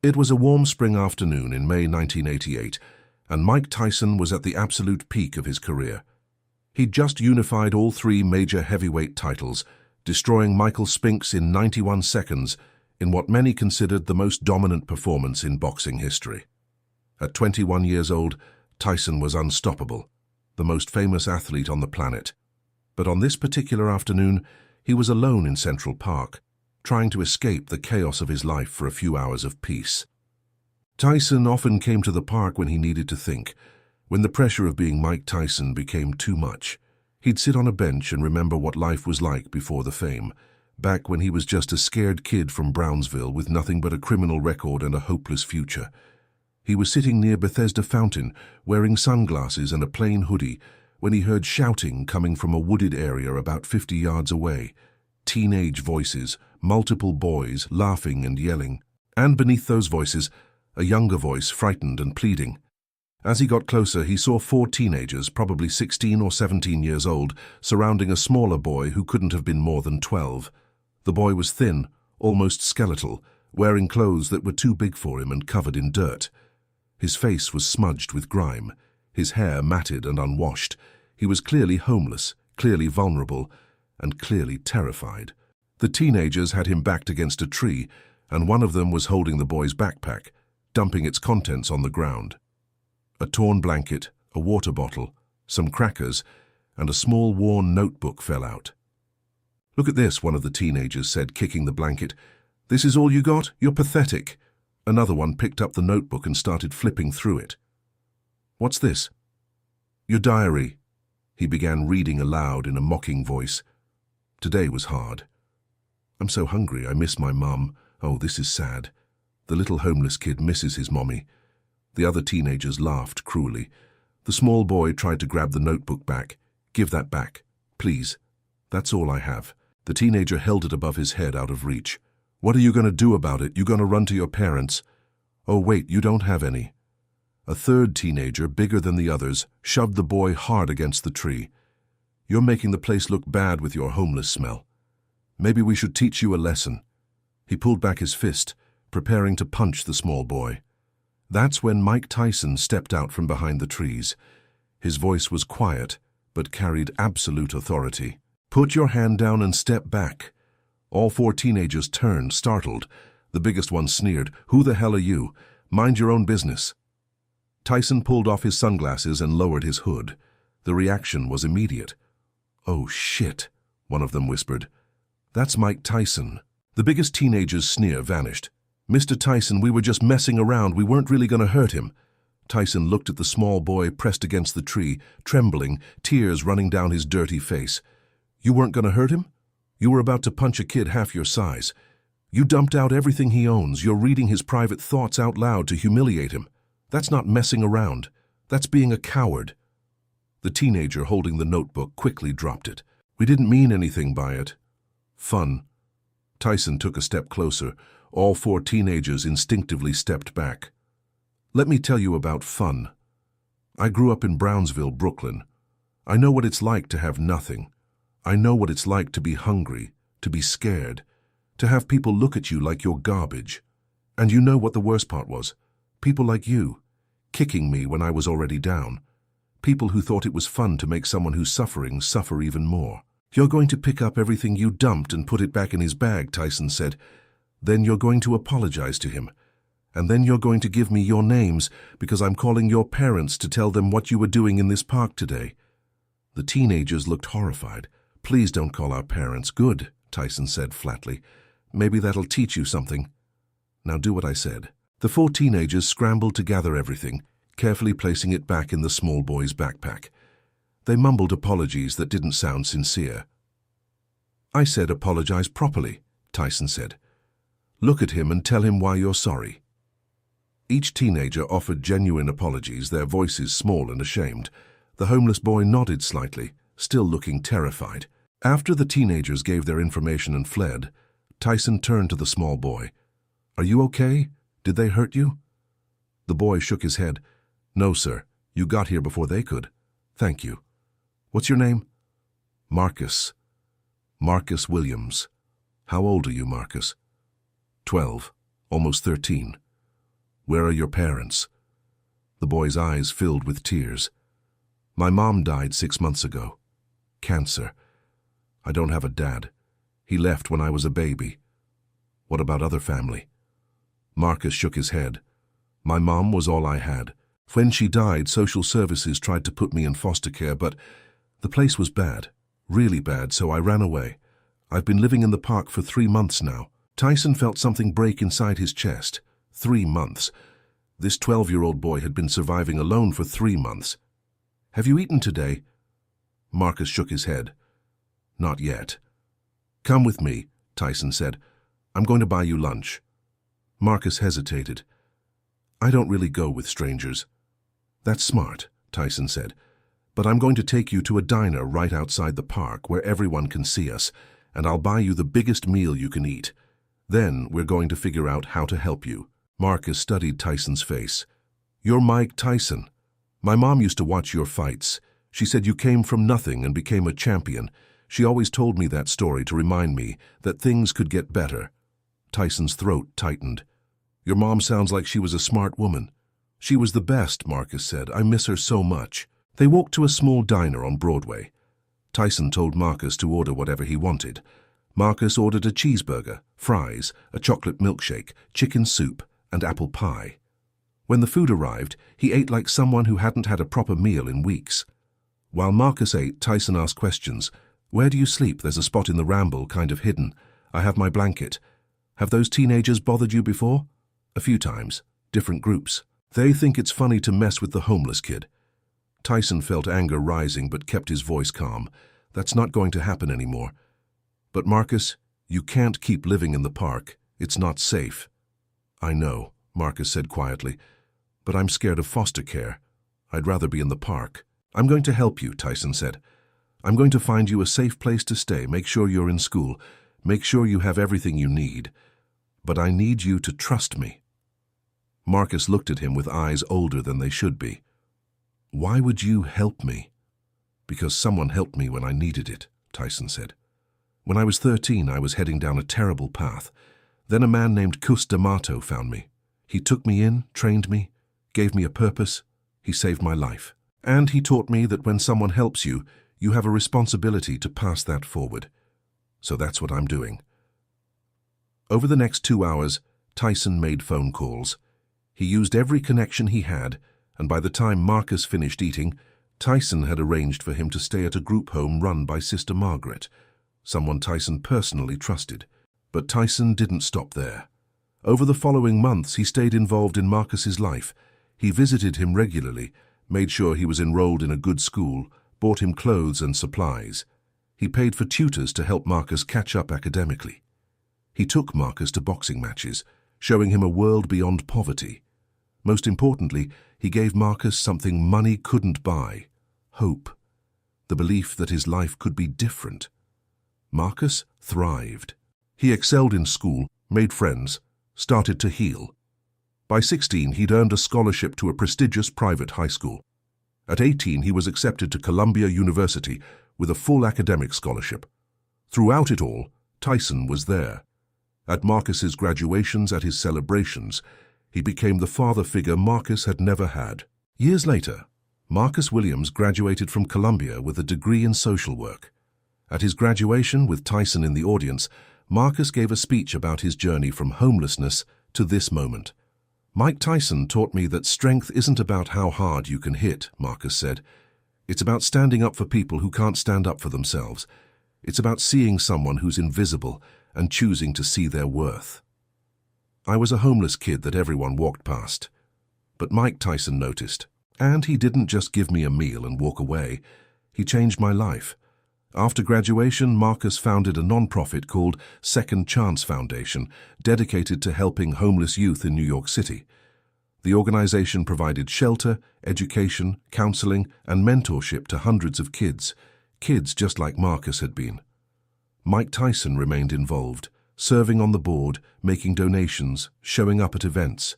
It was a warm spring afternoon in May 1988, and Mike Tyson was at the absolute peak of his career. He'd just unified all three major heavyweight titles, destroying Michael Spinks in 91 seconds in what many considered the most dominant performance in boxing history. At 21 years old, Tyson was unstoppable, the most famous athlete on the planet. But on this particular afternoon, he was alone in Central Park, trying to escape the chaos of his life for a few hours of peace. Tyson often came to the park when he needed to think, when the pressure of being Mike Tyson became too much. He'd sit on a bench and remember what life was like before the fame, back when he was just a scared kid from Brownsville with nothing but a criminal record and a hopeless future. He was sitting near Bethesda Fountain, wearing sunglasses and a plain hoodie, when he heard shouting coming from a wooded area about 50 yards away. Teenage voices, multiple boys laughing and yelling. And beneath those voices, a younger voice, frightened and pleading. As he got closer, he saw 4 teenagers, probably 16 or 17 years old, surrounding a smaller boy who couldn't have been more than 12. The boy was thin, almost skeletal, wearing clothes that were too big for him and covered in dirt. His face was smudged with grime, his hair matted and unwashed. He was clearly homeless, clearly vulnerable, and clearly terrified. The teenagers had him backed against a tree, and one of them was holding the boy's backpack, dumping its contents on the ground. A torn blanket, a water bottle, some crackers, and a small worn notebook fell out. "Look at this," one of the teenagers said, kicking the blanket. "This is all you got? You're pathetic." Another one picked up the notebook and started flipping through it. "What's this?" "Your diary." He began reading aloud in a mocking voice. "Today was hard. I'm so hungry, I miss my mum. Oh, this is sad. The little homeless kid misses his mommy." The other teenagers laughed cruelly. The small boy tried to grab the notebook back. "Give that back, please. That's all I have." The teenager held it above his head, out of reach. "What are you going to do about it? You going to run to your parents?" "Oh, wait, you don't have any." A third teenager, bigger than the others, shoved the boy hard against the tree. "You're making the place look bad with your homeless smell. Maybe we should teach you a lesson." He pulled back his fist, preparing to punch the small boy. That's when Mike Tyson stepped out from behind the trees. His voice was quiet, but carried absolute authority. "Put your hand down and step back." All 4 teenagers turned, startled. The biggest one sneered, "Who the hell are you? Mind your own business." Tyson pulled off his sunglasses and lowered his hood. The reaction was immediate. "Oh, shit," one of them whispered. "That's Mike Tyson." The biggest teenager's sneer vanished. "Mr. Tyson, we were just messing around. We weren't really going to hurt him." Tyson looked at the small boy pressed against the tree, trembling, tears running down his dirty face. "You weren't going to hurt him? You were about to punch a kid half your size. You dumped out everything he owns. You're reading his private thoughts out loud to humiliate him. That's not messing around. That's being a coward." The teenager holding the notebook quickly dropped it. "We didn't mean anything by it." "Fun." Tyson took a step closer. All 4 teenagers instinctively stepped back. "Let me tell you about fun. I grew up in Brownsville, Brooklyn. I know what it's like to have nothing. I know what it's like to be hungry, to be scared, to have people look at you like you're garbage. And you know what the worst part was? People like you, kicking me when I was already down. People who thought it was fun to make someone who's suffering suffer even more." "You're going to pick up everything you dumped and put it back in his bag," Tyson said. "Then you're going to apologize to him. And then you're going to give me your names, because I'm calling your parents to tell them what you were doing in this park today." The teenagers looked horrified. "Please don't call our parents." "Good," Tyson said flatly. "Maybe that'll teach you something. Now do what I said." The 4 teenagers scrambled to gather everything, carefully placing it back in the small boy's backpack. They mumbled apologies that didn't sound sincere. "I said apologize properly," Tyson said. "Look at him and tell him why you're sorry." Each teenager offered genuine apologies, their voices small and ashamed. The homeless boy nodded slightly, still looking terrified. After the teenagers gave their information and fled, Tyson turned to the small boy. "Are you okay? Did they hurt you?" The boy shook his head. "No, sir. You got here before they could. Thank you. What's your name?" "Marcus. Marcus Williams." "How old are you, Marcus?" 12, almost 13. Where are your parents?" The boy's eyes filled with tears. "My mom died 6 months ago. Cancer. I don't have a dad. He left when I was a baby." "What about other family?" Marcus shook his head. "My mom was all I had. When she died, social services tried to put me in foster care, but the place was bad, really bad, so I ran away. I've been living in the park for 3 months now." Tyson felt something break inside his chest. 3 months. This 12-year-old boy had been surviving alone for 3 months. "Have you eaten today?" Marcus shook his head. "Not yet." "Come with me," Tyson said. "I'm going to buy you lunch." Marcus hesitated. "I don't really go with strangers." "That's smart," Tyson said. "But I'm going to take you to a diner right outside the park where everyone can see us, and I'll buy you the biggest meal you can eat. Then we're going to figure out how to help you." Marcus studied Tyson's face. "You're Mike Tyson. My mom used to watch your fights. She said you came from nothing and became a champion. She always told me that story to remind me that things could get better." Tyson's throat tightened. "Your mom sounds like she was a smart woman." "She was the best," Marcus said. "I miss her so much." They walked to a small diner on Broadway. Tyson told Marcus to order whatever he wanted. Marcus ordered a cheeseburger, fries, a chocolate milkshake, chicken soup, and apple pie. When the food arrived, he ate like someone who hadn't had a proper meal in weeks. While Marcus ate, Tyson asked questions. "Where do you sleep? There's a spot in the Ramble, kind of hidden. I have my blanket. Have those teenagers bothered you before?" "A few times. Different groups. They think it's funny to mess with the homeless kid." Tyson felt anger rising but kept his voice calm. "That's not going to happen anymore." "But Marcus, you can't keep living in the park. It's not safe." "I know," Marcus said quietly, "but I'm scared of foster care. I'd rather be in the park." "I'm going to help you," Tyson said. "I'm going to find you a safe place to stay, make sure you're in school, make sure you have everything you need. But I need you to trust me." Marcus looked at him with eyes older than they should be. "Why would you help me?" "Because someone helped me when I needed it," Tyson said. "When I was 13, I was heading down a terrible path. Then a man named Cus D'Amato found me. He took me in, trained me, gave me a purpose. He saved my life. And he taught me that when someone helps you, you have a responsibility to pass that forward. So that's what I'm doing." Over the next 2 hours, Tyson made phone calls. He used every connection he had, and by the time Marcus finished eating, Tyson had arranged for him to stay at a group home run by Sister Margaret, someone Tyson personally trusted. But Tyson didn't stop there. Over the following months, he stayed involved in Marcus's life. He visited him regularly, made sure he was enrolled in a good school, bought him clothes and supplies. He paid for tutors to help Marcus catch up academically. He took Marcus to boxing matches, showing him a world beyond poverty. Most importantly, he gave Marcus something money couldn't buy: hope. The belief that his life could be different. Marcus thrived. He excelled in school, made friends, started to heal. By 16, he'd earned a scholarship to a prestigious private high school. At 18, he was accepted to Columbia University with a full academic scholarship. Throughout it all, Tyson was there. At Marcus's graduations, at his celebrations, he became the father figure Marcus had never had. Years later, Marcus Williams graduated from Columbia with a degree in social work. At his graduation, with Tyson in the audience, Marcus gave a speech about his journey from homelessness to this moment. "Mike Tyson taught me that strength isn't about how hard you can hit," Marcus said. "It's about standing up for people who can't stand up for themselves. It's about seeing someone who's invisible and choosing to see their worth." I was a homeless kid that everyone walked past. But Mike Tyson noticed. And he didn't just give me a meal and walk away. He changed my life. After graduation, Marcus founded a nonprofit called Second Chance Foundation, dedicated to helping homeless youth in New York City. The organization provided shelter, education, counseling, and mentorship to hundreds of kids just like Marcus had been. Mike Tyson remained involved, serving on the board, making donations, showing up at events.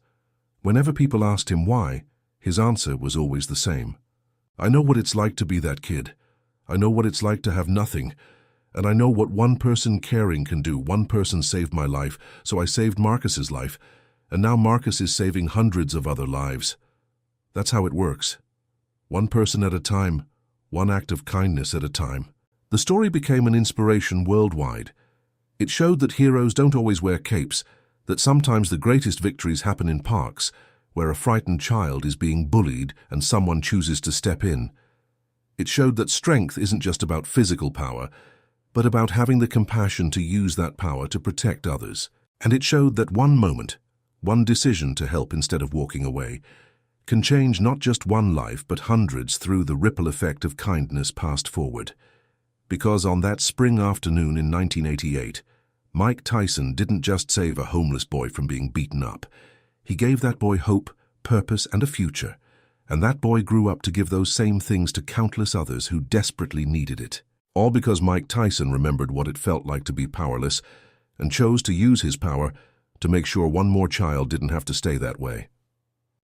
Whenever people asked him why, his answer was always the same. "I know what it's like to be that kid. I know what it's like to have nothing. And I know what one person caring can do. One person saved my life, so I saved Marcus's life. and now Marcus is saving hundreds of other lives. That's how it works. One person at a time, one act of kindness at a time. The story became an inspiration worldwide. It showed that heroes don't always wear capes, that sometimes the greatest victories happen in parks, where a frightened child is being bullied and someone chooses to step in. It showed that strength isn't just about physical power, but about having the compassion to use that power to protect others. And it showed that one moment, one decision to help instead of walking away, can change not just one life but hundreds through the ripple effect of kindness passed forward. Because on that spring afternoon in 1988, Mike Tyson didn't just save a homeless boy from being beaten up. He gave that boy hope, purpose, and a future. And that boy grew up to give those same things to countless others who desperately needed it. All because Mike Tyson remembered what it felt like to be powerless and chose to use his power to make sure one more child didn't have to stay that way.